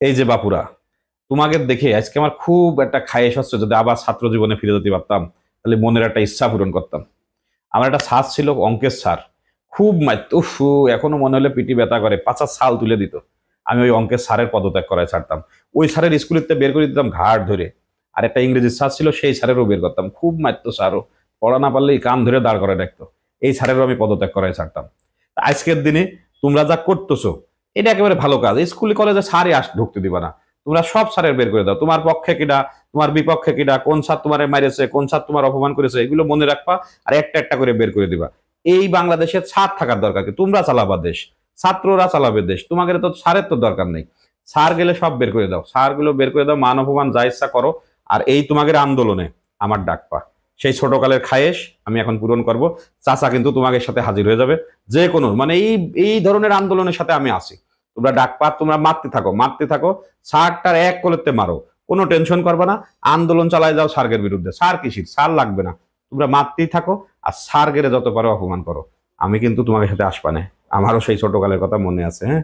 এই যে বাপুরা, তোমাকে দেখে আজকে আমার খুব একটা খায়েশ হচ্ছে, যদি আবার ছাত্র জীবনে ফিরে যেতে পারতাম তাহলে মনের একটা ইচ্ছা পূরণ করতাম। আমার একটা স্যার ছিল, অঙ্কের স্যার। খুব মারত, উফ, এখনো মনে হলে পিটি ব্যথা করে, পাঁচা ছাল তুলে দিত। আমি ওই অঙ্কের স্যারের পদত্যাগ করায় ছাড়তাম। ওই স্যারের স্কুলেতে বের করে দিতাম ঘাট ধরে। আর একটা ইংরেজি স্যার ছিল, সেই স্যারেরও বের করতাম। খুব মারতো স্যারও, পড়া না পারলেই কান ধরে দাঁড় করে রাখতো। এই স্যারেরও আমি পদত্যাগ করায় ছাড়তাম। তা আজকের দিনে তোমরা যা করতেছো, এটা একেবারে ভালো কাজ। স্কুল কলেজে স্যারই ঢুকতে দিবা না। তোমরা সব স্যারের বের করে দাও, তোমার পক্ষে কিনা, তোমার বিপক্ষে কিনা, কোন স্যার তোমার মাইরেছে, কোন স্যার তোমার অপমান করেছে, এগুলো মনে রাখবা। আর একটা একটা করে বের করে দিবা। এই বাংলাদেশে ছাত্র থাকার দরকার কি? তোমরা চালাবা দেশ, ছাত্ররা চালাবে দেশ, তোমাদের তো স্যারের তো দরকার নেই। স্যার গেলে সব বের করে দাও, স্যার গুলো বের করে দাও, মান অপমান যা ইচ্ছা করো। আর এই তোমাদের আন্দোলনে আমার ডাকপা, সেই ছোটকালের খায়েশ আমি এখন পূরণ করব। চাচা কিন্তু তোমাদের সাথে হাজির হয়ে যাবে, যে কোনো মানে এই এই ধরনের আন্দোলনের সাথে আমি আছি। তোমরা ডাকপা, তোমরা মারতে থাকো, মারতে থাকো। স্যারটার এক কলেতে মারো, কোনো টেনশন করবে না। আন্দোলন চালায় যাও স্যারের বিরুদ্ধে। স্যার কিসির, স্যার লাগবে না। তোমরা মারতেই থাকো, আর স্যার গেলে যত পারো অপমান করো। আমি কিন্তু তোমাদের সাথে আসবা না। আমারও সেই ছোটকালের কথা মনে আছে, হ্যাঁ।